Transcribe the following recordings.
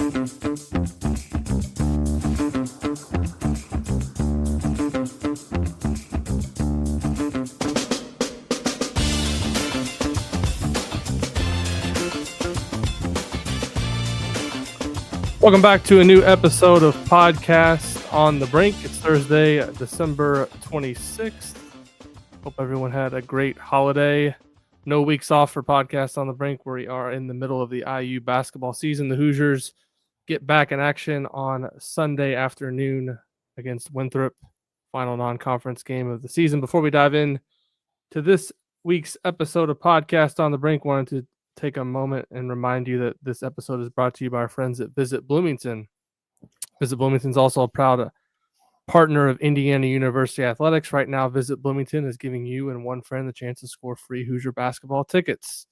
Welcome back to a new episode of Podcast on the Brink. It's Thursday, December 26th. Hope everyone had a great holiday. No weeks off for Podcast on the Brink. We are in the middle of the IU basketball season. The Hoosiers get back in action on Sunday afternoon against Winthrop, final non-conference game of the season. Before we dive in to this week's episode of Podcast on the Brink, wanted to take a moment and remind you that this episode is brought to you by our friends at Visit Bloomington. Visit Bloomington is also a proud partner of Indiana University Athletics. Right now, Visit Bloomington is giving you and one friend the chance to score free Hoosier basketball tickets.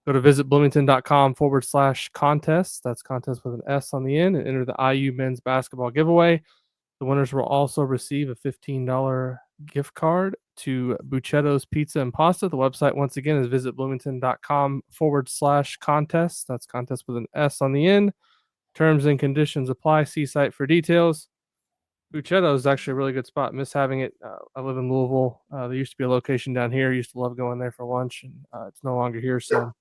Go to visitbloomington.com/contest. That's contest with an S on the end, and enter the IU men's basketball giveaway. The winners will also receive a $15 gift card to Buccetto's Pizza and Pasta. The website, once again, is visitbloomington.com/contest. That's contest with an S on the end. Terms and conditions apply. See site for details. Buccetto's is actually a really good spot. Miss having it. I live in Louisville. There used to be a location down here. I used to love going there for lunch, and it's no longer here. So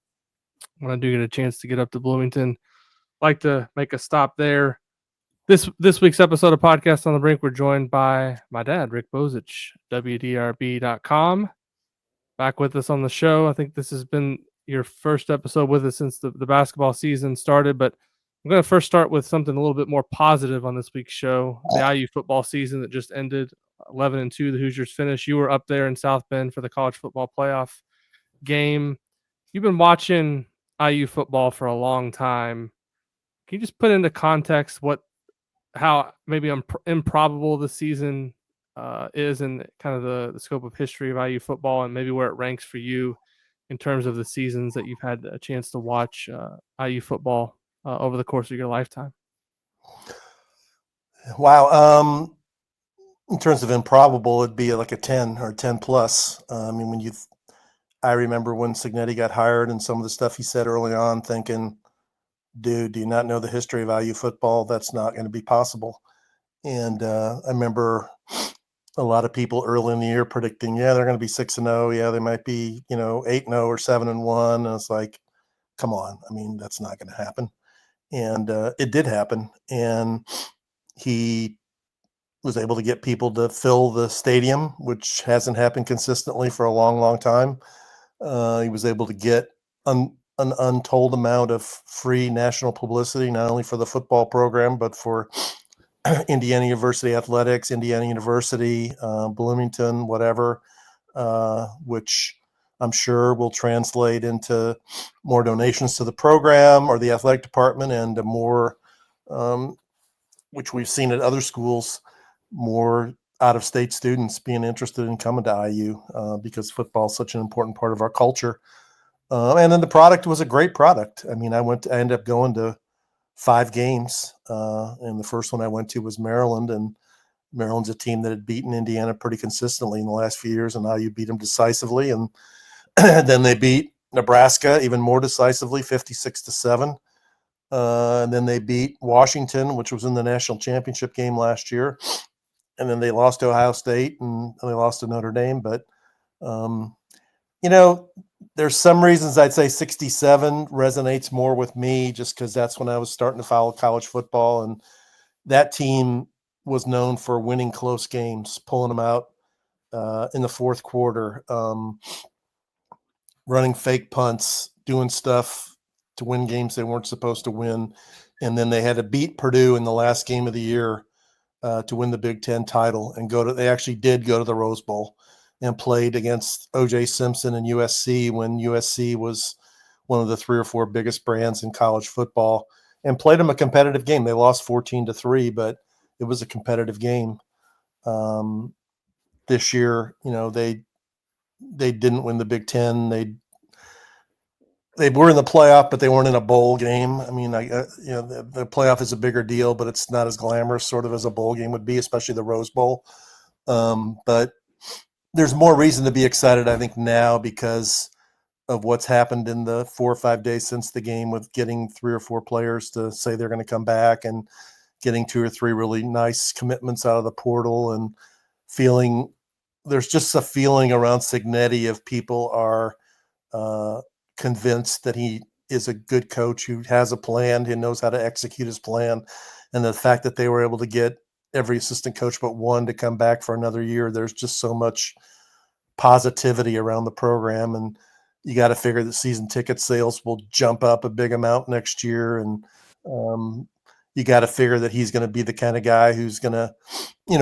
when I do get a chance to get up to Bloomington, like to make a stop there. This week's episode of Podcast on the Brink, we're joined by my dad, Rick Bozich, WDRB.com. Back with us on the show. I think this has been your first episode with us since the basketball season started, but I'm going to first start with something a little bit more positive on this week's show. The IU football season that just ended, 11-2, the Hoosiers finished. You were up there in South Bend for the college football playoff game. You've been watching IU football for a long time. Can you just put into context how maybe improbable the season is and kind of the scope of history of IU football and maybe where it ranks for you in terms of the seasons that you've had a chance to watch IU football over the course of your lifetime? Wow. In terms of improbable, it'd be like a 10 or 10 plus. I remember when Signetti got hired and some of the stuff he said early on, thinking, dude, do you not know the history of IU football? That's not going to be possible. And I remember a lot of people early in the year predicting, they're going to be 6-0. Yeah, they might be, 8-0 or 7-1. And it's like, come on. I mean, that's not going to happen. And it did happen. And he was able to get people to fill the stadium, which hasn't happened consistently for a long, long time. He was able to get an untold amount of free national publicity, not only for the football program, but for Indiana University Athletics, Indiana University, Bloomington, whatever, which I'm sure will translate into more donations to the program or the athletic department and more, which we've seen at other schools, more out-of-state students being interested in coming to IU because football is such an important part of our culture. And then the product was a great product. I mean, I ended up going to 5 games, and the first one I went to was Maryland, and Maryland's a team that had beaten Indiana pretty consistently in the last few years, and IU beat them decisively. And then they beat Nebraska even more decisively, 56-7. And then they beat Washington, which was in the national championship game last year. And then they lost to Ohio State and they lost to Notre Dame. But, there's some reasons I'd say 67 resonates more with me just because that's when I was starting to follow college football. And that team was known for winning close games, pulling them out in the fourth quarter, running fake punts, doing stuff to win games they weren't supposed to win. And then they had to beat Purdue in the last game of the year to win the Big Ten title and they actually did go to the Rose Bowl and played against O.J. Simpson and USC when USC was one of the 3 or 4 biggest brands in college football and played them a competitive game. They lost 14-3, but it was a competitive game. This year, they didn't win the Big Ten. They were in the playoff, but they weren't in a bowl game. I mean, the playoff is a bigger deal, but it's not as glamorous sort of as a bowl game would be, especially the Rose Bowl. But there's more reason to be excited, I think, now because of what's happened in the 4 or 5 days since the game, with getting 3 or 4 players to say they're going to come back, and getting 2 or 3 really nice commitments out of the portal, and feeling there's just a feeling around Signetti of people are convinced that he is a good coach who has a plan, who knows how to execute his plan. And the fact that they were able to get every assistant coach but one to come back for another year, there's just so much positivity around the program. And you got to figure that season ticket sales will jump up a big amount next year. And you got to figure that he's going to be the kind of guy who's going to,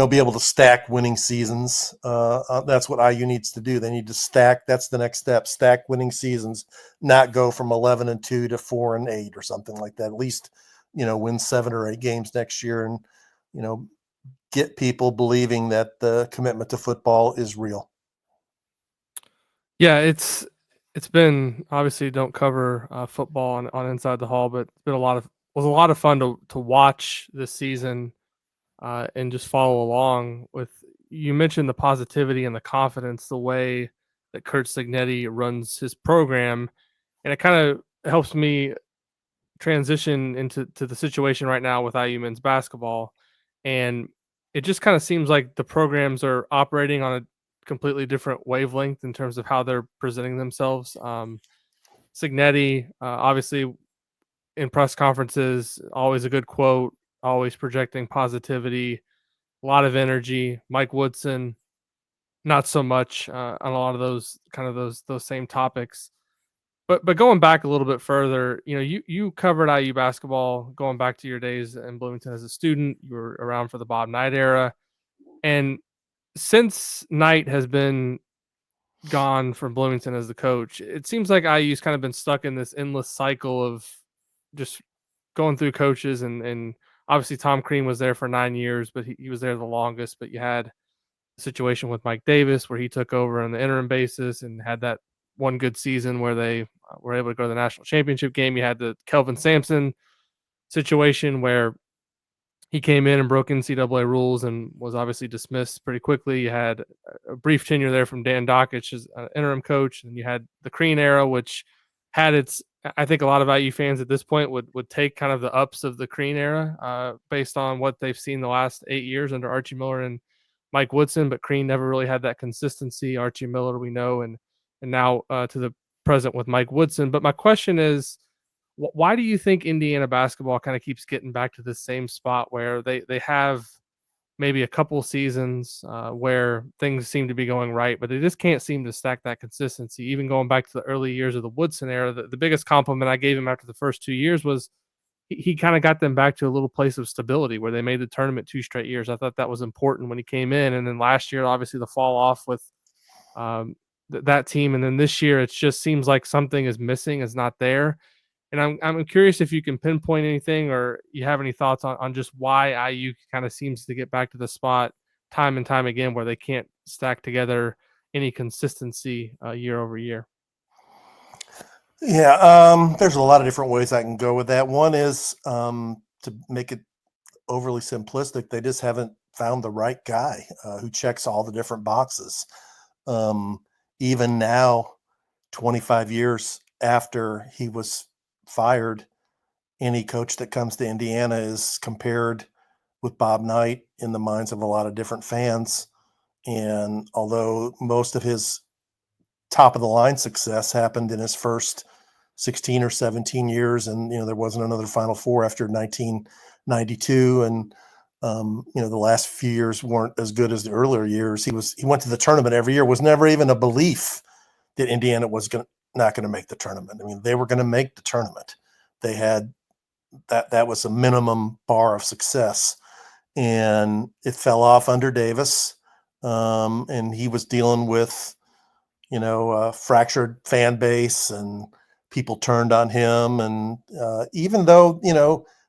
be able to stack winning seasons. That's what IU needs to do. They need to stack. That's the next step. Stack winning seasons, not go from 11-2 to 4-8 or something like that. At least, win 7 or 8 games next year, and, get people believing that the commitment to football is real. Yeah, it's been, obviously don't cover football on Inside the Hall, but it's been a lot of fun to watch this season and just follow along with. You mentioned the positivity and the confidence, the way that Kurt Signetti runs his program, and it kind of helps me transition into the situation right now with IU men's basketball. And it just kind of seems like the programs are operating on a completely different wavelength in terms of how they're presenting themselves. Signetti, obviously, in press conferences, always a good quote, always projecting positivity, a lot of energy. Mike Woodson, not so much on a lot of those same topics. But going back a little bit further, you covered IU basketball going back to your days in Bloomington as a student. You were around for the Bob Knight era, and since Knight has been gone from Bloomington as the coach, it seems like IU's kind of been stuck in this endless cycle of just going through coaches, and obviously Tom Crean was there for 9 years, but he was there the longest. But you had a situation with Mike Davis where he took over on the interim basis and had that one good season where they were able to go to the national championship game. You had the Kelvin Sampson situation where he came in and broke NCAA rules and was obviously dismissed pretty quickly. You had a brief tenure there from Dan Dockich as an interim coach, and you had the Crean era, which had its. I think a lot of IU fans at this point would take kind of the ups of the Crean era based on what they've seen the last 8 years under Archie Miller and Mike Woodson, but Crean never really had that consistency. Archie Miller, we know, and now to the present with Mike Woodson. But my question is, why do you think Indiana basketball kind of keeps getting back to the same spot where they have maybe a couple seasons where things seem to be going right, but they just can't seem to stack that consistency? Even going back to the early years of the Woodson era, the biggest compliment I gave him after the first 2 years was he kind of got them back to a little place of stability where they made the tournament 2 straight years. I thought that was important when he came in. And then last year, obviously the fall off with that team. And then this year, it just seems like something is missing, is not there. And I'm curious if you can pinpoint anything, or you have any thoughts on just why IU kind of seems to get back to the spot time and time again where they can't stack together any consistency year over year. Yeah, there's a lot of different ways I can go with that. One is to make it overly simplistic, they just haven't found the right guy who checks all the different boxes. Even now, 25 years after he was fired, any coach that comes to Indiana is compared with Bob Knight in the minds of a lot of different fans. And although most of his top of the line success happened in his first 16 or 17 years, and there wasn't another Final Four after 1992, and the last few years weren't as good as the earlier years. He went to the tournament every year. Was never even a belief that Indiana was not going to make the tournament. I mean, they were going to make the tournament. They had that was a minimum bar of success, and it fell off under Davis, and he was dealing with a fractured fan base, and people turned on him. And even though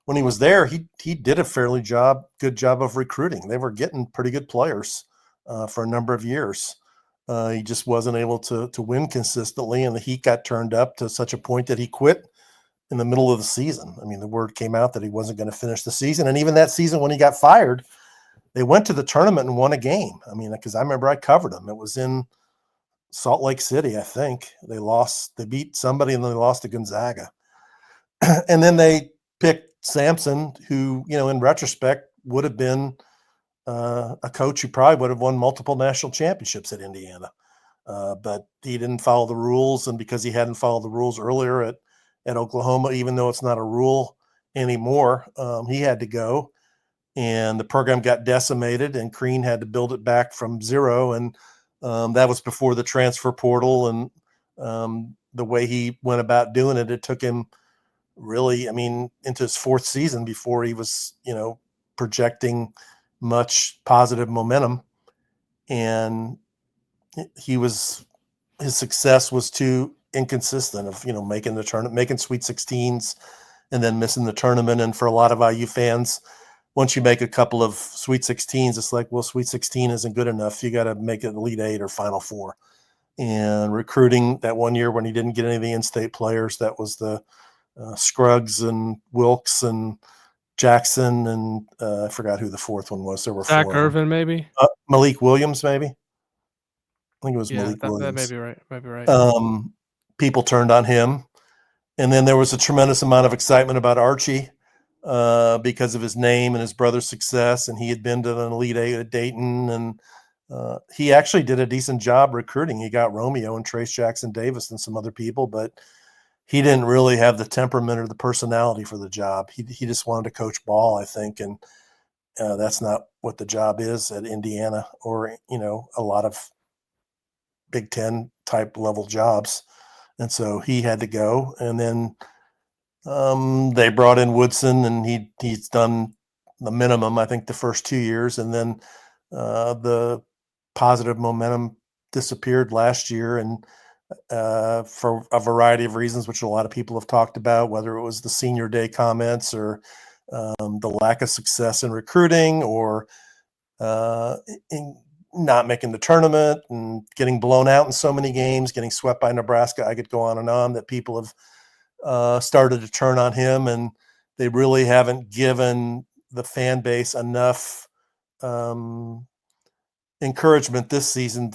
when he was there, he did a fairly good job of recruiting. They were getting pretty good players for a number of years. He just wasn't able to win consistently, and the heat got turned up to such a point that he quit in the middle of the season. I mean, the word came out that he wasn't going to finish the season, and even that season when he got fired, they went to the tournament and won a game. I mean, because I remember I covered him. It was in Salt Lake City, I think. They beat somebody and then they lost to Gonzaga. And then they picked Sampson, who, in retrospect would have been a coach who probably would have won multiple national championships at Indiana. But he didn't follow the rules. And because he hadn't followed the rules earlier at Oklahoma, even though it's not a rule anymore, he had to go. And the program got decimated, and Crean had to build it back from zero. And that was before the transfer portal and the way he went about doing it. It took him really, into his fourth season before he was, projecting much positive momentum. And his success was too inconsistent of, making the tournament, making Sweet 16s and then missing the tournament. And for a lot of IU fans, once you make a couple of Sweet 16s, it's like, well, Sweet 16 isn't good enough. You got to make it Elite Eight or Final Four. And recruiting that one year when he didn't get any of the in-state players, that was the Scruggs and Wilkes and Jackson, and I forgot who the fourth one was. There were Zach four. Irvin, maybe. Malik Williams, maybe. I think it was Yeah, Malik that Williams. may be right. People turned on him, and then there was a tremendous amount of excitement about Archie because of his name and his brother's success, and he had been to an Elite Eight at Dayton, and he actually did a decent job recruiting. He got Romeo and Trace Jackson Davis and some other people, but he didn't really have the temperament or the personality for the job. He just wanted to coach ball, I think, and that's not what the job is at Indiana or, a lot of Big Ten type level jobs. And so he had to go. And then they brought in Woodson, and he's done the minimum, I think, the first 2 years. And then the positive momentum disappeared last year. And for a variety of reasons, which a lot of people have talked about, whether it was the senior day comments or the lack of success in recruiting or in not making the tournament and getting blown out in so many games, getting swept by Nebraska. I could go on and on, that people have started to turn on him, and they really haven't given the fan base enough encouragement this season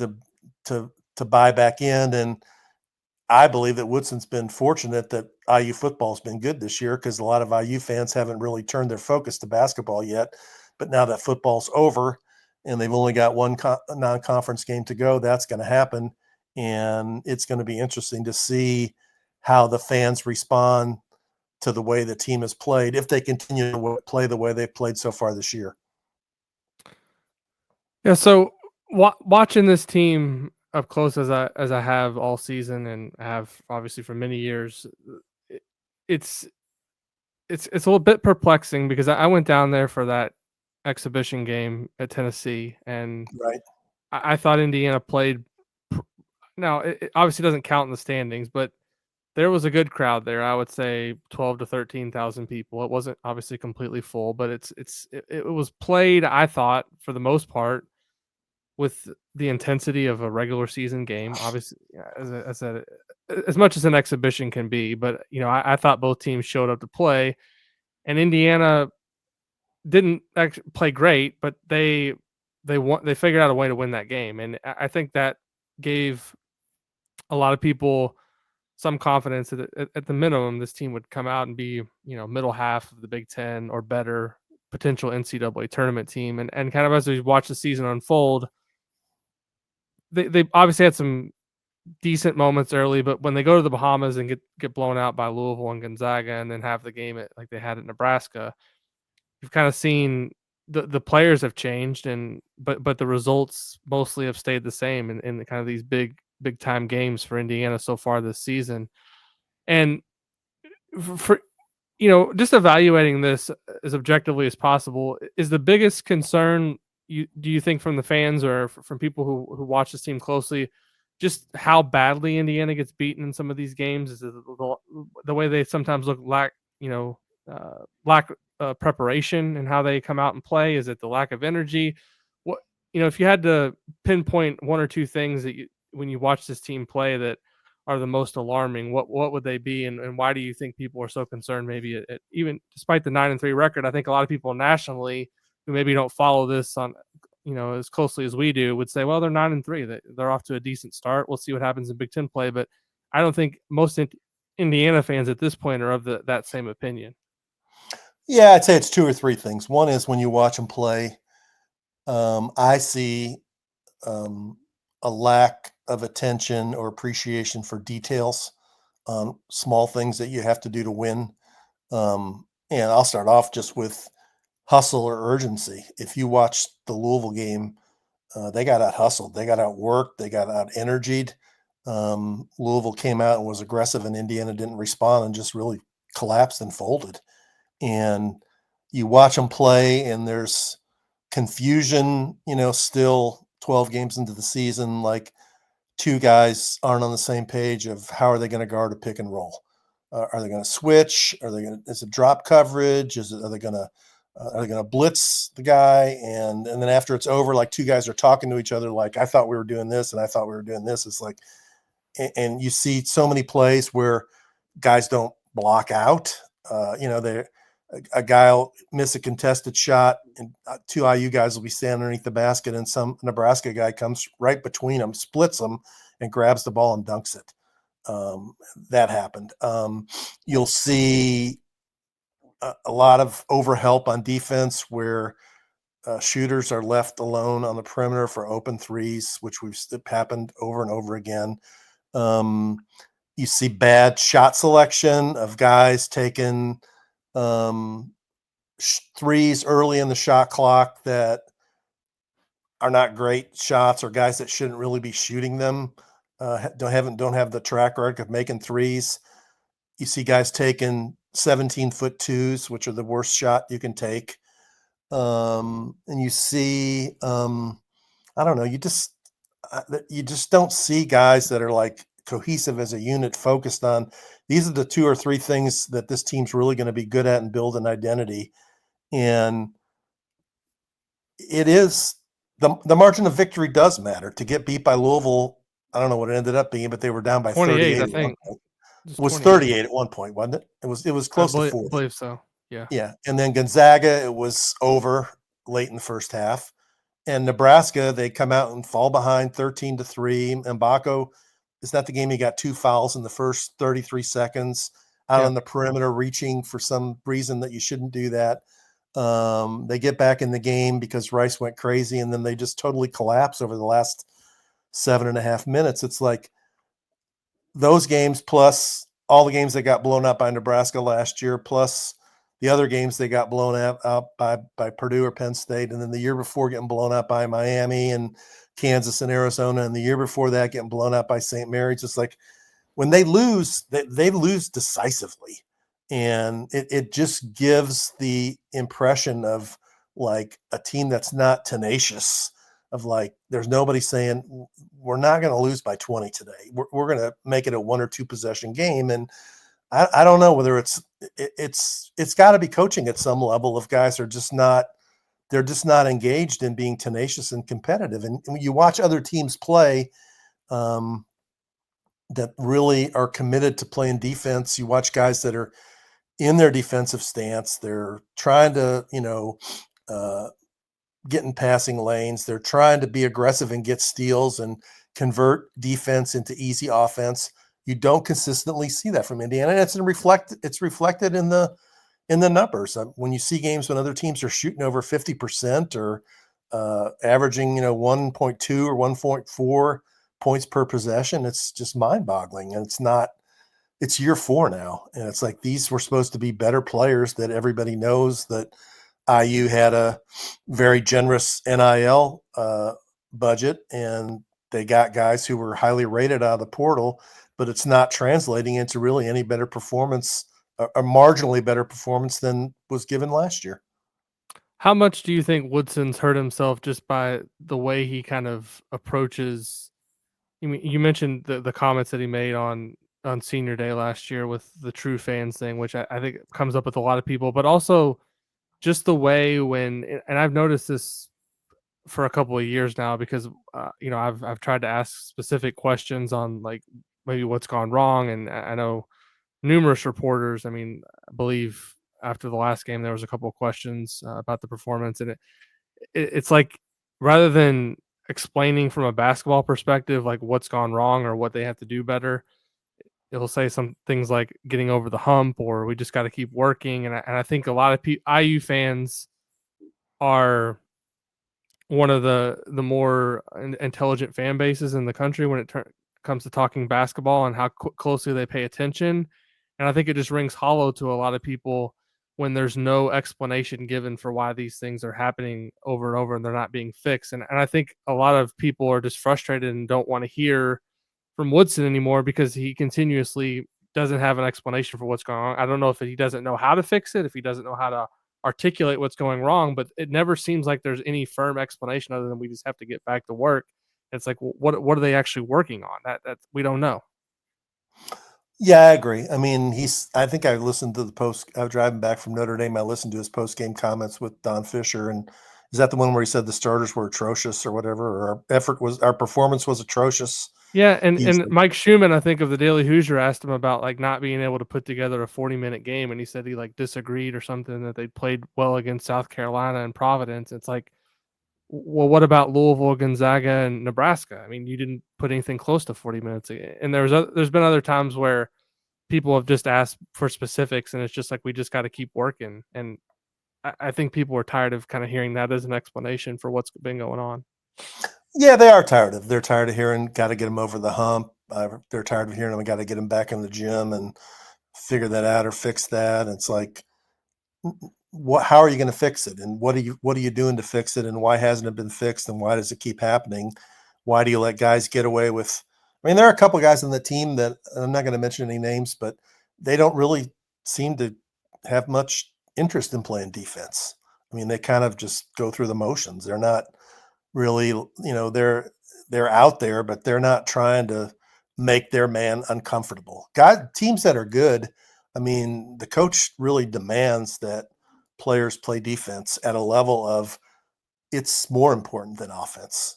to buy back in. And I believe that Woodson's been fortunate that IU football's been good this year, because a lot of IU fans haven't really turned their focus to basketball yet. But now that football's over and they've only got one non-conference game to go, that's going to happen. And it's going to be interesting to see how the fans respond to the way the team has played, if they continue to play the way they've played so far this year. Yeah, so watching this team up close as I have all season and have obviously for many years, it's a little bit perplexing, because I went down there for that exhibition game at Tennessee, and Right. I thought Indiana played. Now it obviously doesn't count in the standings, but there was a good crowd there. I would say 12 to 13,000 people. It wasn't obviously completely full, but it was played, I thought, for the most part, with the intensity of a regular season game. Obviously, as much as an exhibition can be, but I thought both teams showed up to play, and Indiana didn't actually play great, but they figured out a way to win that game, and I think that gave a lot of people some confidence that at the minimum this team would come out and be middle half of the Big Ten or better, potential NCAA tournament team. And kind of as we watch the season unfold, they obviously had some decent moments early, but when they go to the Bahamas and get blown out by Louisville and Gonzaga, and then have the game like they had at Nebraska, you've kind of seen the players have changed, but the results mostly have stayed the same in the kind of these big time games for Indiana so far this season. And for just evaluating this as objectively as possible, is the biggest concern, do you think, from the fans or from people who watch this team closely, just how badly Indiana gets beaten in some of these games? Is it the way they sometimes lack preparation and how they come out and play? Is it the lack of energy? What if you had to pinpoint one or two things that when you watch this team play, that are the most alarming, what would they be, and why do you think people are so concerned? Maybe even despite the 9-3 record, I think a lot of people nationally who maybe don't follow this on as closely as we do, would say, well, they're 9-3. They're off to a decent start. We'll see what happens in Big Ten play. But I don't think most Indiana fans at this point are of that same opinion. Yeah, I'd say it's two or three things. One is when you watch them play, I see a lack of attention or appreciation for details on small things that you have to do to win. And I'll start off just with hustle or urgency. If you watch the Louisville game, they got out hustled, they got out worked, they got out energied. Louisville came out and was aggressive, and Indiana didn't respond and just really collapsed and folded. And you watch them play, and there's confusion, still 12 games into the season, like two guys aren't on the same page of how are they going to guard a pick and roll. Are they going to switch? Is it drop coverage? Are they going to blitz the guy? And then after it's over, like two guys are talking to each other, like, I thought we were doing this and I thought we were doing this. It's like, and you see so many plays where guys don't block out. A guy will miss a contested shot, and two IU guys will be standing underneath the basket, and some Nebraska guy comes right between them, splits them, and grabs the ball and dunks it. That happened. You'll see a lot of overhelp on defense where shooters are left alone on the perimeter for open threes, which we've happened over and over again. You see bad shot selection of guys taking threes early in the shot clock that are not great shots, or guys that shouldn't really be shooting them. Don't have the track record of making threes. You see guys taking 17-foot twos, which are the worst shot you can take. And you see, I don't know, you just don't see guys that are like cohesive as a unit, focused on these are the two or three things that this team's really going to be good at and build an identity. And it is the margin of victory does matter. To get beat by Louisville, I don't know what it ended up being, but they were down by 28, 38. I think. It was 38 at one point, wasn't it? It was close to 40. I believe so. Yeah. Yeah. And then Gonzaga, it was over late in the first half. And Nebraska, they come out and fall behind 13-3. Mbako, is that the game he got two fouls in the first 33 seconds out on the perimeter, reaching for some reason that you shouldn't do that. They get back in the game because Rice went crazy, and then they just totally collapse over the last 7.5 minutes. It's like those games, plus all the games that got blown up by Nebraska last year, plus the other games they got blown out by Purdue or Penn State, and then the year before getting blown out by Miami and Kansas and Arizona, and the year before that getting blown out by St. Mary's. It's like when they lose, they lose decisively. And it just gives the impression of like a team that's not tenacious, of like there's nobody saying we're not going to lose by 20 today. We're going to make it a 1 or 2 possession game. And I don't know whether it's got to be coaching at some level. If guys are just not, they're just not engaged in being tenacious and competitive. And when you watch other teams play that really are committed to playing defense, you watch guys that are in their defensive stance. They're trying to, get in passing lanes. They're trying to be aggressive and get steals and convert defense into easy offense. You don't consistently see that from Indiana. And it's reflected in the numbers. When you see games when other teams are shooting over 50% or averaging, 1.2 or 1.4 points per possession, it's just mind-boggling. And it's year 4 now. And it's like, these were supposed to be better players that everybody knows that IU had a very generous NIL budget, and they got guys who were highly rated out of the portal, but it's not translating into really any better performance, a marginally better performance than was given last year. How much do you think Woodson's hurt himself just by the way he kind of approaches? You mentioned the comments that he made on senior day last year with the true fans thing, which I think comes up with a lot of people, but also just the way and I've noticed this for a couple of years now, because I've tried to ask specific questions on like maybe what's gone wrong, and I know numerous reporters. I believe after the last game there was a couple of questions about the performance, and it's like rather than explaining from a basketball perspective, like what's gone wrong or what they have to do better, he'll say some things like getting over the hump or we just got to keep working. And I think a lot of IU fans are one of the more intelligent fan bases in the country when it comes to talking basketball and how closely they pay attention. And I think it just rings hollow to a lot of people when there's no explanation given for why these things are happening over and over and they're not being fixed. And I think a lot of people are just frustrated and don't want to hear from Woodson anymore because he continuously doesn't have an explanation for what's going on. I don't know if he doesn't know how to fix it, if he doesn't know how to articulate what's going wrong, but it never seems like there's any firm explanation other than we just have to get back to work. It's like, what are they actually working on? That we don't know. Yeah, I agree. I mean, I think I listened to the post. I was driving back from Notre Dame. I listened to his post game comments with Don Fisher, and is that the one where he said the starters were atrocious or whatever, or our performance was atrocious? Yeah, He's and Mike Schumann, I think of the Daily Hoosier, asked him about like not being able to put together a 40-minute game, and he said he like disagreed or something that they played well against South Carolina and Providence. It's like, well, what about Louisville, Gonzaga, and Nebraska? I mean, you didn't put anything close to 40 minutes. And there's been other times where people have just asked for specifics, and it's just like we just got to keep working. And I think people are tired of kind of hearing that as an explanation for what's been going on. Yeah, they're tired of hearing got to get them over the hump. They're tired of hearing them got to get them back in the gym and figure that out or fix that. It's like, how are you going to fix it, and what are you doing to fix it, and why hasn't it been fixed, and why does it keep happening? Why do you let guys get away with? I mean, there are a couple of guys on the team that I'm not going to mention any names, but they don't really seem to have much interest in playing defense. I mean, they kind of just go through the motions. They're not really, they're out there, but they're not trying to make their man uncomfortable. Teams that are good, I mean, the coach really demands that players play defense at a level of it's more important than offense.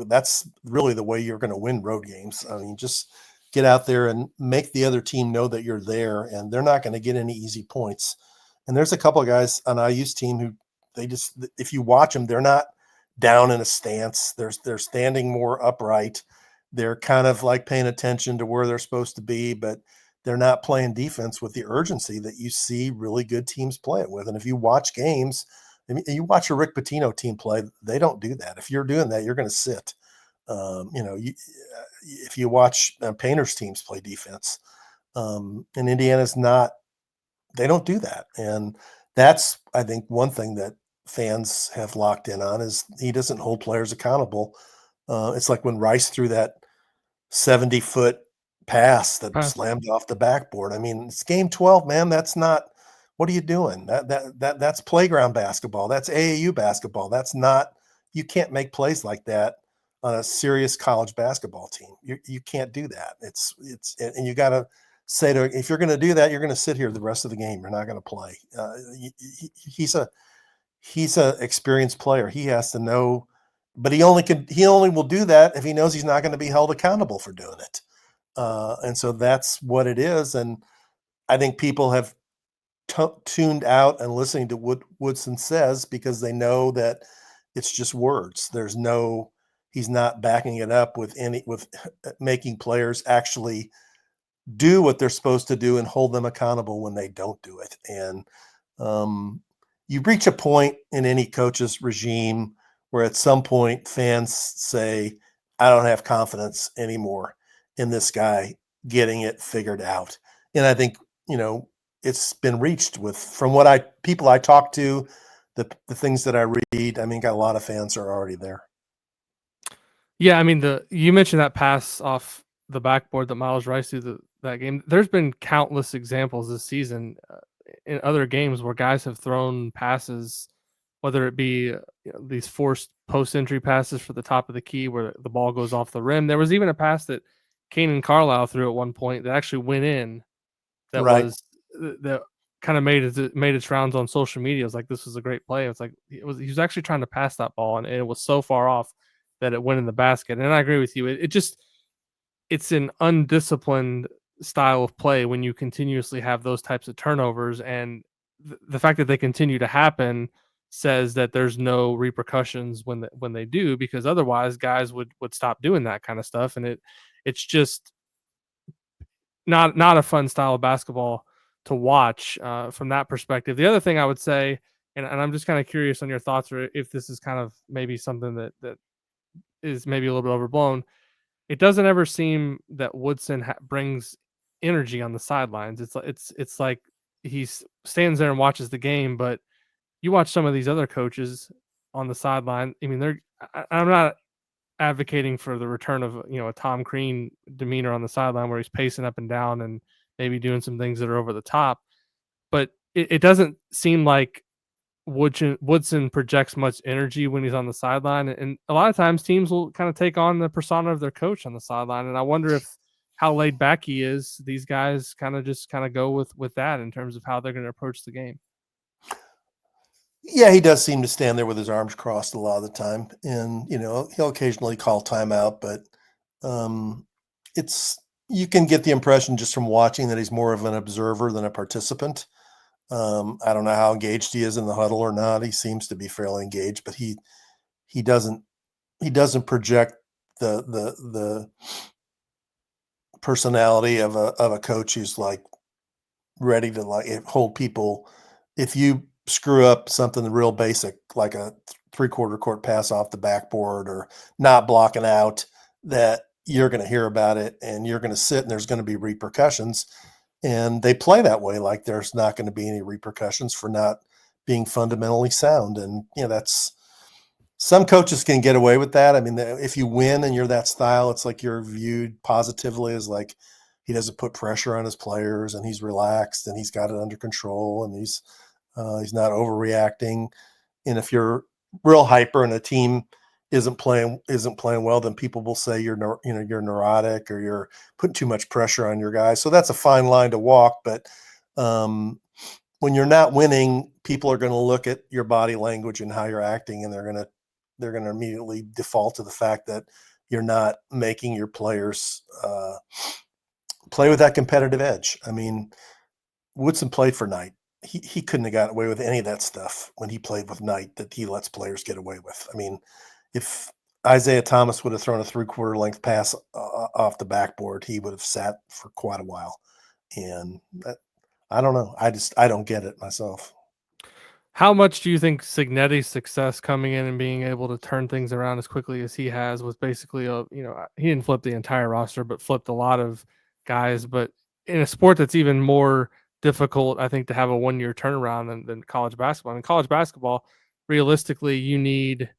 That's really the way you're going to win road games. I mean, just get out there and make the other team know that you're there, and they're not going to get any easy points. And there's a couple of guys on IU's team who if you watch them, they're not down in a stance. They're standing more upright. They're kind of like paying attention to where they're supposed to be, but they're not playing defense with the urgency that you see really good teams play it with. And if you watch games, I mean, you watch a Rick Pitino team play, they don't do that. If you're doing that, you're going to sit. If you watch Painter's teams play defense, and Indiana's not, they don't do that. And that's, I think, one thing that fans have locked in on is he doesn't hold players accountable. It's like when Rice threw that 70-foot pass that Pass. slammed off the backboard. I mean, it's game 12, man. That's not, what are you doing? That's playground basketball. That's AAU basketball. That's not, you can't make plays like that on a serious college basketball team. You can't do that. And you got to say if you're going to do that, you're going to sit here the rest of the game. You're not going to play. He's a experienced player. He has to know, but he only will do that if he knows he's not going to be held accountable for doing it. And so that's what it is. And I think people have tuned out and listening to what Woodson says because they know that it's just words. He's not backing it up with making players actually do what they're supposed to do and hold them accountable when they don't do it. And you reach a point in any coach's regime where at some point fans say, I don't have confidence anymore in this guy getting it figured out. And I think, it's been reached from what people I talk to, the things that I read. I mean, a lot of fans are already there. Yeah, I mean you mentioned that pass off the backboard that Miles Rice threw that game. There's been countless examples this season in other games where guys have thrown passes, whether it be these forced post entry passes for the top of the key where the ball goes off the rim. There was even a pass that Kanan Carlisle threw at one point that actually went in. That Right. was that kind of made its rounds on social media. It was like this was a great play. It's like he was actually trying to pass that ball and it was so far off that it went in the basket. And I agree with you. It's an undisciplined style of play when you continuously have those types of turnovers, and the fact that they continue to happen says that there's no repercussions when they do, because otherwise guys would stop doing that kind of stuff, and it's just not a fun style of basketball to watch from that perspective. The other thing I would say, and I'm just kind of curious on your thoughts, or if this is kind of maybe something that is maybe a little bit overblown. It doesn't ever seem that Woodson brings energy on the sidelines. It's like he stands there and watches the game, but you watch some of these other coaches on the sideline. I mean, I'm not advocating for the return of a Tom Crean demeanor on the sideline where he's pacing up and down and maybe doing some things that are over the top, but it doesn't seem like Woodson projects much energy when he's on the sideline, and a lot of times teams will kind of take on the persona of their coach on the sideline. And I wonder if how laid back he is. These guys kind of go with that in terms of how they're going to approach the game. Yeah, he does seem to stand there with his arms crossed a lot of the time, and he'll occasionally call timeout, but it's you can get the impression just from watching that he's more of an observer than a participant. I don't know how engaged he is in the huddle or not. He seems to be fairly engaged, but he doesn't project the personality of a coach who's like ready to hold people. If you screw up something real basic like a three-quarter court pass off the backboard or not blocking out, that you're going to hear about it and you're going to sit and there's going to be repercussions. And they play that way, like there's not going to be any repercussions for not being fundamentally sound. And that's some coaches can get away with that. I mean, if you win and you're that style, it's like you're viewed positively as like he doesn't put pressure on his players and he's relaxed and he's got it under control and he's not overreacting. And if you're real hyper and a team isn't playing well, then people will say you're neurotic or you're putting too much pressure on your guys. So that's a fine line to walk. But when you're not winning, people are going to look at your body language and how you're acting, and they're going to immediately default to the fact that you're not making your players play with that competitive edge. I mean, Woodson played for Knight. He couldn't have gotten away with any of that stuff when he played with Knight that he lets players get away with. I mean, if Isaiah Thomas would have thrown a three-quarter length pass off the backboard, he would have sat for quite a while. And I don't know. I don't get it myself. How much do you think Signetti's success coming in and being able to turn things around as quickly as he has was basically he didn't flip the entire roster, but flipped a lot of guys. But in a sport that's even more difficult, I think, to have a 1-year turnaround than college basketball. I mean, college basketball, realistically, you need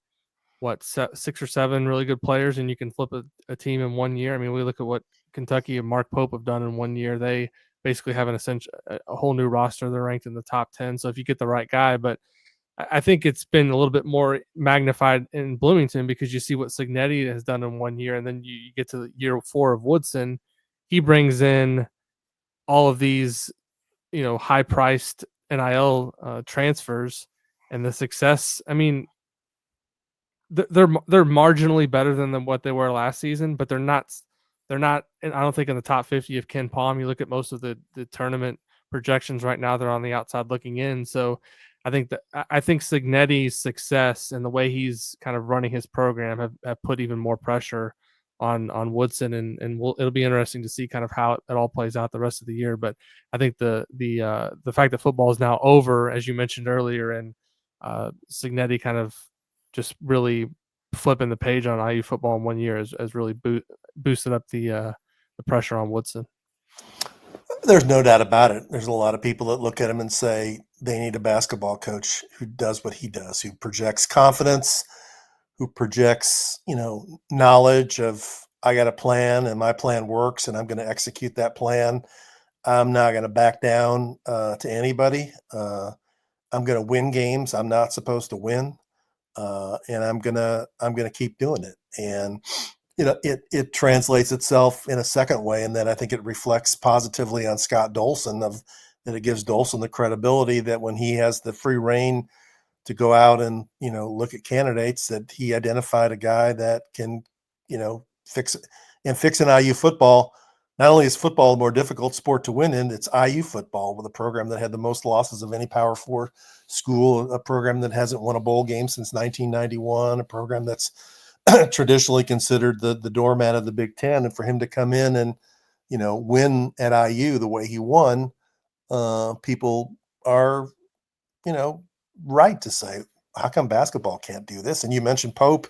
what 6 or 7 really good players, and you can flip a team in 1 year. I mean, we look at what Kentucky and Mark Pope have done in 1 year. They basically have a whole new roster. They're ranked in the top 10. So if you get the right guy, but I think it's been a little bit more magnified in Bloomington because you see what Signetti has done in 1 year, and then you get to year 4 of Woodson. He brings in all of these, high-priced NIL transfers, and the success. I mean, they're marginally better than what they were last season, but they're not. And I don't think in the top 50 of Ken Palm. You look at most of the tournament projections right now; they're on the outside looking in. So I think Signetti's success and the way he's kind of running his program have put even more pressure on Woodson, and it'll be interesting to see kind of how it all plays out the rest of the year. But I think the fact that football is now over, as you mentioned earlier, and Signetti kind of just really flipping the page on IU football in 1 year has really boosted up the pressure on Woodson. There's no doubt about it. There's a lot of people that look at him and say they need a basketball coach who does what he does, who projects confidence, who projects, knowledge of I got a plan and my plan works and I'm going to execute that plan. I'm not going to back down to anybody. I'm going to win games I'm not supposed to win, and I'm gonna keep doing it. And it translates itself in a second way, and then I think it reflects positively on Scott Dolson that it gives Dolson the credibility that when he has the free reign to go out and look at candidates, that he identified a guy that can fix it and fix an IU football. not only is football a more difficult sport to win in, it's IU football with a program that had the most losses of any Power Four school, a program that hasn't won a bowl game since 1991, a program that's traditionally considered the doormat of the Big Ten. And for him to come in and, win at IU the way he won, people are, right to say, how come basketball can't do this? And you mentioned Pope.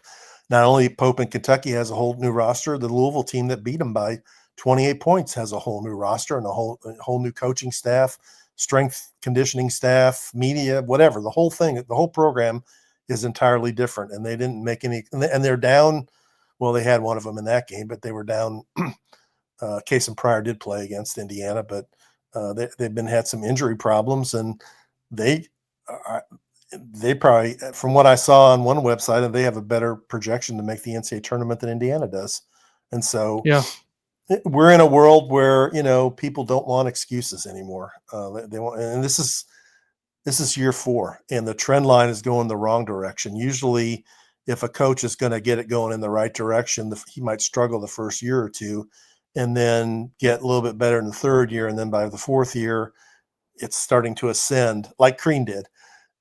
Not only Pope in Kentucky has a whole new roster, the Louisville team that beat him by 28 points has a whole new roster and a whole new coaching staff, strength conditioning staff, media, whatever. The whole thing, the whole program is entirely different. And they didn't make any, and they're down. Well, they had one of them in that game, but they were down. Case and Pryor did play against Indiana, but they've had some injury problems, and they they probably, from what I saw on one website, and they have a better projection to make the NCAA tournament than Indiana does. And so Yeah. we're in a world where, people don't want excuses anymore. They want, and this is year 4, and the trend line is going the wrong direction. Usually if a coach is going to get it going in the right direction, he might struggle the first year or two and then get a little bit better in the third year. And then by the fourth year, it's starting to ascend like Crean did.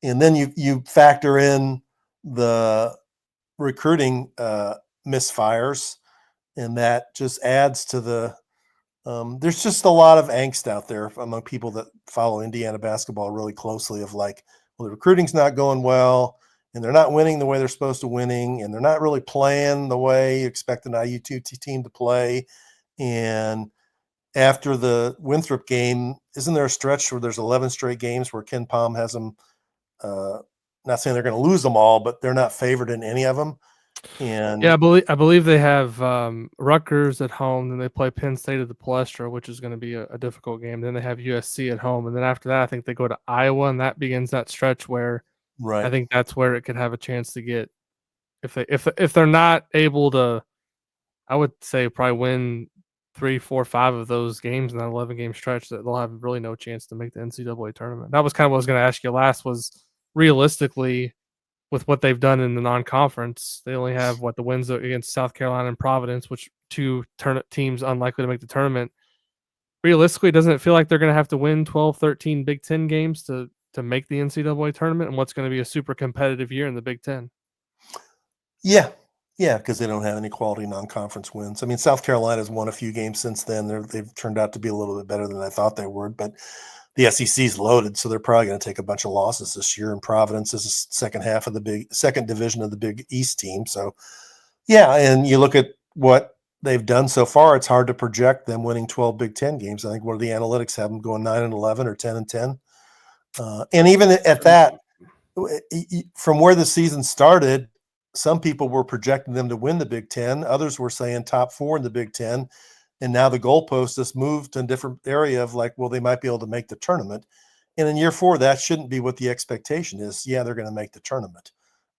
And then you factor in the recruiting misfires, and that just adds to the there's just a lot of angst out there among people that follow Indiana basketball really closely of like, well, the recruiting's not going well, and they're not winning the way they're supposed to winning, and they're not really playing the way you expect an IU2 team to play. And after the Winthrop game, isn't there a stretch where there's 11 straight games where Ken Palm has them, not saying they're going to lose them all, but they're not favored in any of them. And Yeah, I believe they have Rutgers at home, then they play Penn State at the Palestra, which is going to be a difficult game. Then they have USC at home, and then after that, I think they go to Iowa, and that begins that stretch where I right, think that's where it could have a chance to get if they're not able to. I would say probably win 3, 4, 5 of those games in that 11-game stretch, that they'll have really no chance to make the NCAA tournament. That was kind of what I was going to ask you last. Was realistically, with what they've done in the non-conference, they only have the wins against South Carolina and Providence, which two teams unlikely to make the tournament. Realistically, doesn't it feel like they're going to have to win 12, 13 Big Ten games to make the NCAA tournament, and what's going to be a super competitive year in the Big Ten? yeah, yeah, because they don't have any quality non-conference wins. I mean, South Carolina's won a few games since then. They've turned out to be a little bit better than I thought they would, but the SEC's loaded, so they're probably going to take a bunch of losses this year. And Providence is the second division of the Big East team. So, yeah, and you look at what they've done so far, it's hard to project them winning 12 Big Ten games. I think one of the analytics have them going 9-11 or 10-10. And even at that, from where the season started, some people were projecting them to win the Big Ten. Others were saying top 4 in the Big Ten. And now the goalpost has moved to a different area of like, well, they might be able to make the tournament. And in year 4, that shouldn't be what the expectation is. Yeah, they're going to make the tournament.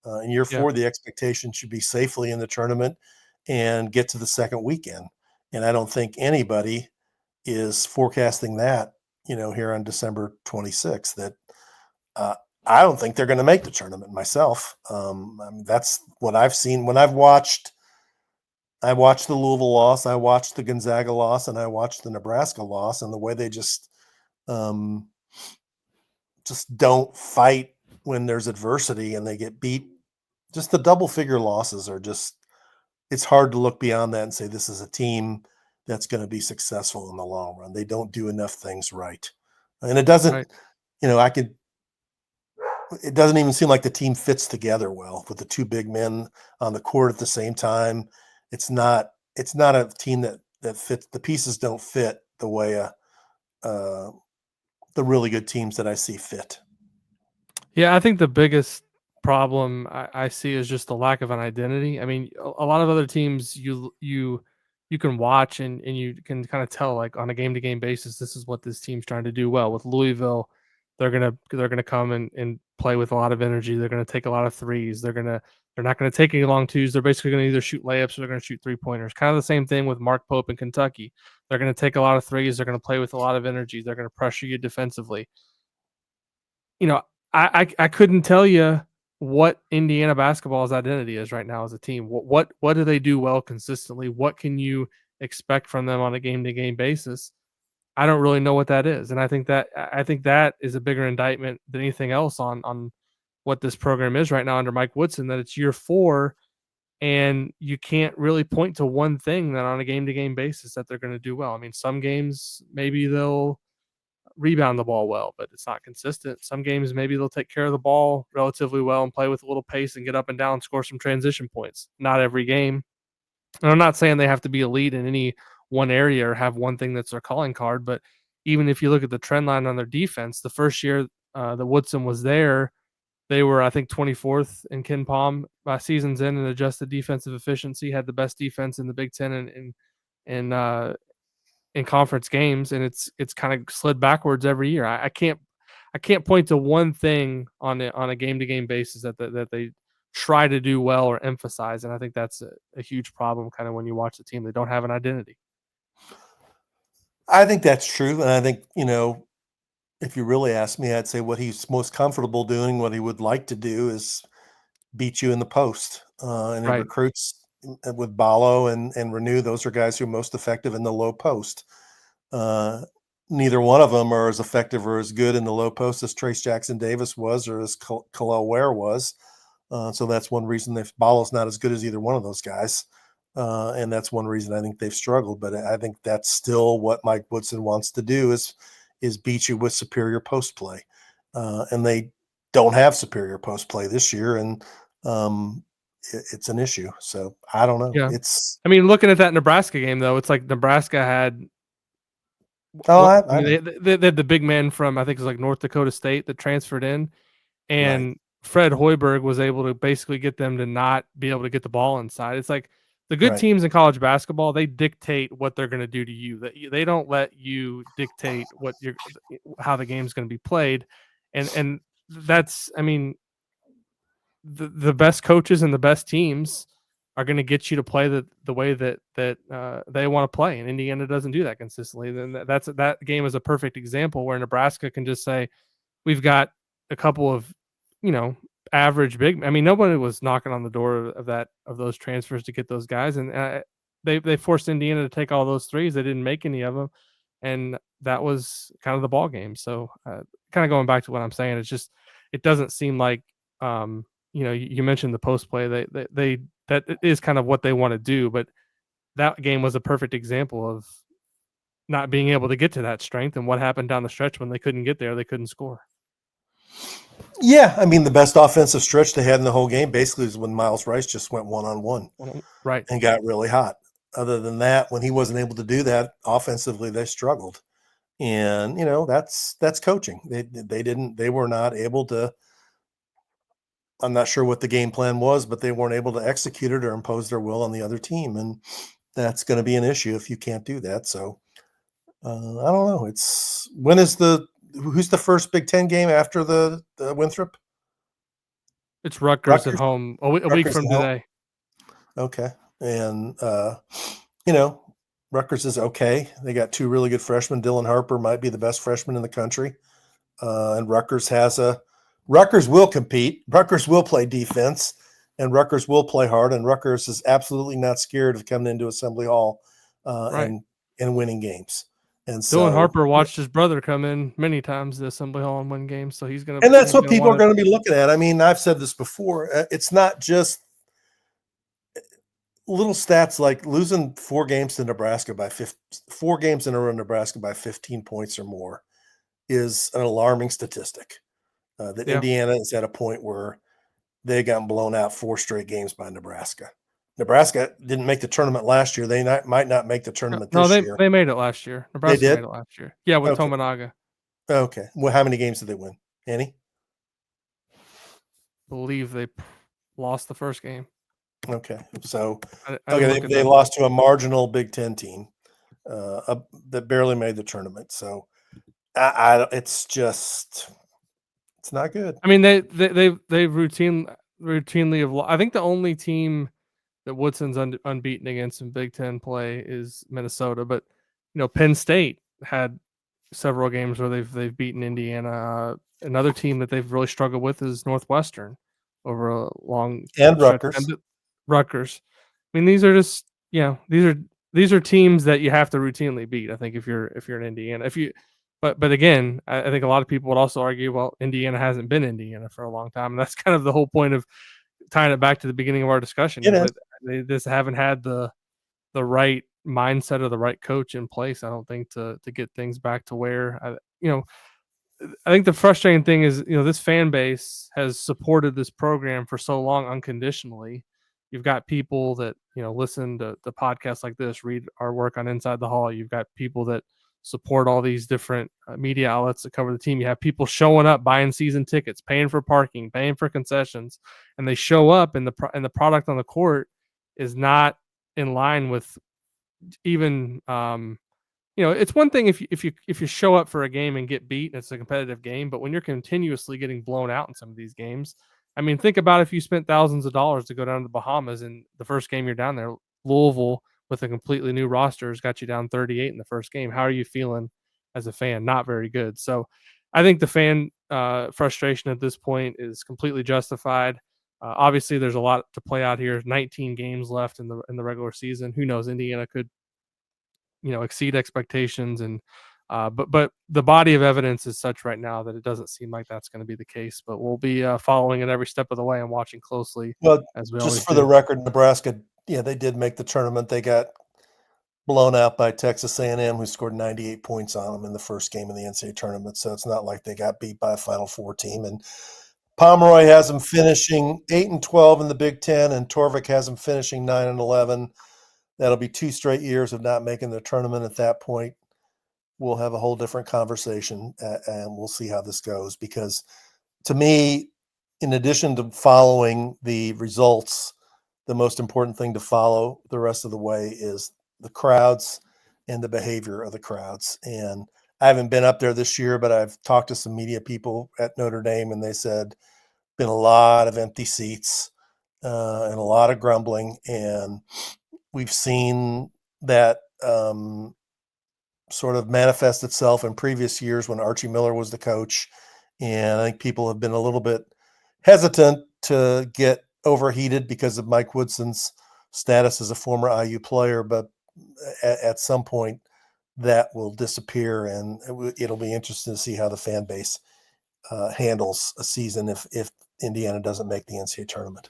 In year Yeah, 4, the expectation should be safely in the tournament and get to the second weekend. And I don't think anybody is forecasting that, here on December 26th, that uh, I don't think they're going to make the tournament myself. I mean, that's what I've seen when I watched the Louisville loss, I watched the Gonzaga loss, and I watched the Nebraska loss, and the way they um, just don't fight when there's adversity and they get beat. Just the double figure losses are just, it's hard to look beyond that and say this is a team that's going to be successful in the long run. They don't do enough things right. And it doesn't, right. I could, it doesn't even seem like the team fits together well with the two big men on the court at the same time. It's not a team that fits. The pieces don't fit the way uh, the really good teams that I see fit. Yeah, I think the biggest problem I see is just the lack of an identity. I mean, a lot of other teams you can watch and you can kind of tell like on a game to game basis, this is what this team's trying to do well. With Louisville, they're gonna come and play with a lot of energy. They're gonna take a lot of threes. They're not gonna take any long twos. They're basically gonna either shoot layups or they're gonna shoot 3-pointers. Kind of the same thing with Mark Pope in Kentucky. They're gonna take a lot of threes. They're gonna play with a lot of energy. They're gonna pressure you defensively. You know, I couldn't tell you what Indiana basketball's identity is right now as a team. What do they do well consistently? What can you expect from them on a game-to-game basis. I don't really know what that is, and I think that is a bigger indictment than anything else on what this program is right now under Mike Woodson. That it's year 4, and you can't really point to one thing that on a game-to-game basis that they're going to do well. I mean, some games maybe they'll rebound the ball well, but it's not consistent. Some games maybe they'll take care of the ball relatively well and play with a little pace and get up and down, score some transition points. Not every game. And I'm not saying they have to be elite in any one area or have one thing that's their calling card, but even if you look at the trend line on their defense, the first year that Woodson was there, they were, I think, 24th in Ken Palm seasons in adjusted defensive efficiency, had the best defense in the Big Ten in conference games, and it's kind of slid backwards every year. I can't point to one thing on a game to game basis that they try to do well or emphasize, and I think that's a huge problem. Kind of when you watch the team, they don't have an identity. I think that's true, and I think if you really ask me, I'd say what he's most comfortable doing, what he would like to do, is beat you in the post. And he Right. recruits with Ballo and Renew. Those are guys who are most effective in the low post. Neither one of them are as effective or as good in the low post as Trace Jackson Davis was or as Khalil Ware was. So that's one reason if Ballo's not as good as either one of those guys. And that's one reason I think they've struggled. But I think that's still what Mike Woodson wants to do is beat you with superior post play. And they don't have superior post play this year. And it's an issue. So I don't know. Yeah. I mean, looking at that Nebraska game, though, it's like Nebraska had they had the big man from, I think it was like North Dakota State that transferred in, and right. Fred Hoiberg was able to basically get them to not be able to get the ball inside. It's like the good Right. teams in college basketball, they dictate what they're going to do to you. They don't let you dictate how the game's going to be played, and that's, I mean, the best coaches and the best teams are going to get you to play the way that they want to play, and Indiana doesn't do that consistently. Then that game is a perfect example where Nebraska can just say, we've got a couple of average big. I mean, nobody was knocking on the door of those transfers to get those guys, and they forced Indiana to take all those threes. They didn't make any of them, and that was kind of the ball game. So, kind of going back to what I'm saying, it's just it doesn't seem like you mentioned the post play. They that is kind of what they want to do, but that game was a perfect example of not being able to get to that strength and what happened down the stretch when they couldn't get there. They couldn't score. Yeah, I mean, the best offensive stretch they had in the whole game basically is when Miles Rice just went one-on-one Right. and got really hot. Other than that, when he wasn't able to do that offensively, they struggled. And, that's coaching. They were not able to. I'm not sure what the game plan was, but they weren't able to execute it or impose their will on the other team. And that's going to be an issue if you can't do that. So I don't know. Who's the first Big Ten game after the Winthrop? It's Rutgers at home a week from today. Okay. And, Rutgers is okay. They got two really good freshmen. Dylan Harper might be the best freshman in the country. And Rutgers will compete. Rutgers will play defense, and Rutgers will play hard. And Rutgers is absolutely not scared of coming into Assembly Hall and winning games. And Dylan Harper watched his brother come in many times to Assembly Hall and win games, so he's going to. And that's what people are going to be looking at. I mean, I've said this before. It's not just little stats like losing 4 games to Nebraska by 4 games in a row in Nebraska by 15 points or more is an alarming statistic. Indiana is at a point where they got blown out 4 straight games by Nebraska. Nebraska didn't make the tournament last year. They might not make the tournament this year. They made it last year. Nebraska made it last year. Yeah, with Tominaga. Okay. Well, how many games did they win? Any? I believe they lost the first game. Okay. So they lost to a marginal Big Ten team that barely made the tournament. So it's not good. I mean, they routinely have. I think the only team that Woodson's unbeaten against in Big Ten play is Minnesota, but Penn State had several games where they've beaten Indiana. Another team that they've really struggled with is Northwestern over a long and Rutgers. Rutgers. I mean, these are these are teams that you have to routinely beat. I think if you're in Indiana, but again, I think a lot of people would also argue, well, Indiana hasn't been Indiana for a long time, and that's kind of the whole point of tying it back to the beginning of our discussion It is is. that they just haven't had the right mindset or the right coach in place. I don't think to get things back to where I think the frustrating thing is, this fan base has supported this program for so long unconditionally. You've got people that, listen to the podcasts like this, read our work on Inside the Hall. You've got people that support all these different media outlets that cover the team. You have people showing up, buying season tickets, paying for parking, paying for concessions, and they show up, and the product on the court is not in line with even it's one thing if you show up for a game and get beat and it's a competitive game, but when you're continuously getting blown out in some of these games, I mean, think about if you spent thousands of dollars to go down to the Bahamas and the first game you're down there, Louisville with a completely new roster has got you down 38 in the first game. How are you feeling as a fan? Not very good. So I think the fan frustration at this point is completely justified. Obviously, there's a lot to play out here. 19 games left in the regular season. Who knows? Indiana could exceed expectations, and but the body of evidence is such right now that it doesn't seem like that's going to be the case. But we'll be following it every step of the way and watching closely, Well, as we just always for the do. record, Nebraska, yeah, they did make the tournament. They got blown out by Texas A&M, who scored 98 points on them in the first game of the NCAA tournament. So it's not like they got beat by a Final Four team. And Pomeroy has them finishing 8-12 in the Big Ten, and Torvik has them finishing 9-11. That'll be 2 straight years of not making the tournament. At that point, we'll have a whole different conversation, and we'll see how this goes. Because to me, in addition to following the results, the most important thing to follow the rest of the way is the crowds and the behavior of the crowds. And I haven't been up there this year, but I've talked to some media people at Notre Dame, and they said been a lot of empty seats and a lot of grumbling. And we've seen that sort of manifest itself in previous years when Archie Miller was the coach. And I think people have been a little bit hesitant to get overheated because of Mike Woodson's status as a former IU player. But at some point, that will disappear, and it'll be interesting to see how the fan base handles a season if Indiana doesn't make the NCAA tournament.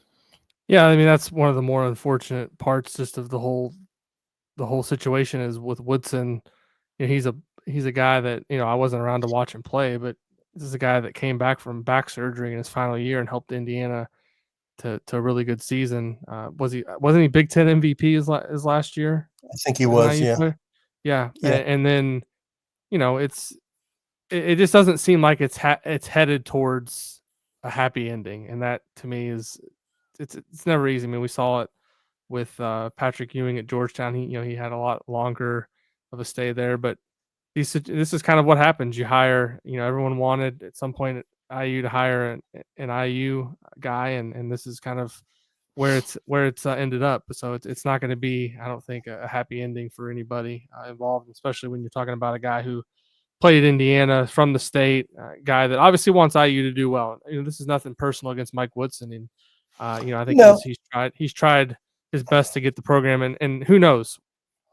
Yeah, I mean that's one of the more unfortunate parts just of the whole situation is with Woodson. He's a guy that I wasn't around to watch him play, but this is a guy that came back from back surgery in his final year and helped Indiana to a really good season. Wasn't he Big Ten MVP his last year I think he as an was, IU yeah. player? Yeah, Yeah. and then it just doesn't seem like it's headed towards a happy ending, and that to me is it's never easy. I mean, we saw it with Patrick Ewing at Georgetown. He had a lot longer of a stay there, but this is kind of what happens. You hire, everyone wanted at some point at IU to hire an IU guy, and this is kind of where it's ended up. So it's not going to be, I don't think, a happy ending for anybody involved, especially when you're talking about a guy who played at Indiana from the state, guy that obviously wants IU to do well. This is nothing personal against Mike Woodson, and I think No, he's tried his best to get the program, and who knows,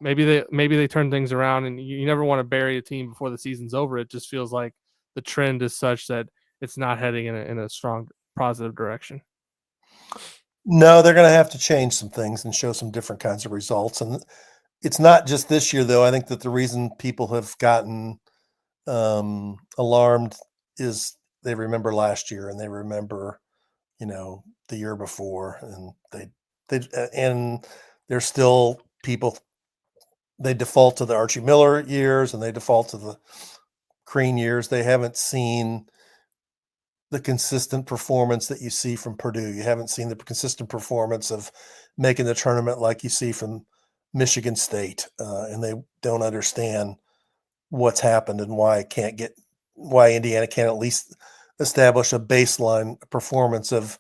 maybe they turn things around, and you never want to bury a team before the season's over. It just feels like the trend is such that it's not heading in a strong positive direction. no, they're going to have to change some things and show some different kinds of results. And it's not just this year, though. I think that the reason people have gotten alarmed is they remember last year, and they remember, the year before, and and there's still people. They default to the Archie Miller years, and they default to the Crean years. They haven't seen the consistent performance that you see from Purdue. You haven't seen the consistent performance of making the tournament like you see from Michigan State, and they don't understand what's happened and why Indiana can't at least establish a baseline performance of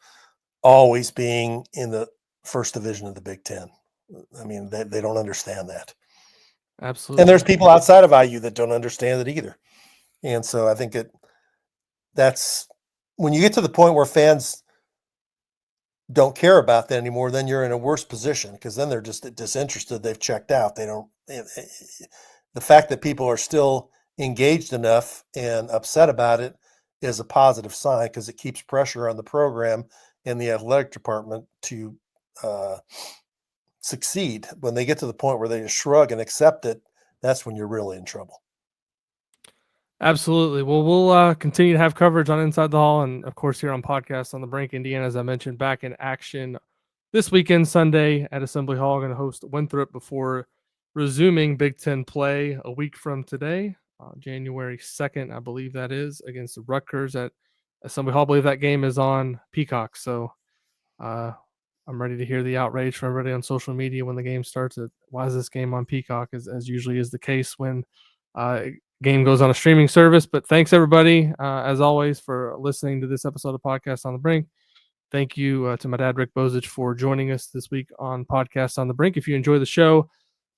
always being in the first division of the Big Ten. I mean, they don't understand that. And there's Absolutely. people outside of IU that don't understand it either. And so I think that's when you get to the point where fans don't care about that anymore, then you're in a worse position because then they're just disinterested. They've checked out. They don't. The fact that people are still engaged enough and upset about it is a positive sign because it keeps pressure on the program and the athletic department to succeed. When they get to the point where they just shrug and accept it, that's when you're really in trouble. Absolutely. Well, we'll continue to have coverage on Inside the Hall and, of course, here on Podcast on the Brink. Indiana, as I mentioned, back in action this weekend, Sunday at Assembly Hall. Going to host Winthrop before resuming Big Ten play a week from today, January 2nd, I believe that is, against the Rutgers at Assembly Hall. I believe that game is on Peacock. So I'm ready to hear the outrage from everybody on social media when the game starts. Why is this game on Peacock, as usually is the case when game goes on a streaming service. But thanks everybody, as always, for listening to this episode of Podcast on the Brink. Thank you to my dad, Rick Bozich, for joining us this week on Podcast on the Brink. If you enjoy the show,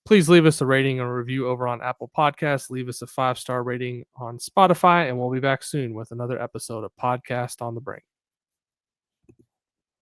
please leave us a rating or review over on Apple Podcasts. Leave us a 5-star rating on Spotify, and we'll be back soon with another episode of Podcast on the Brink.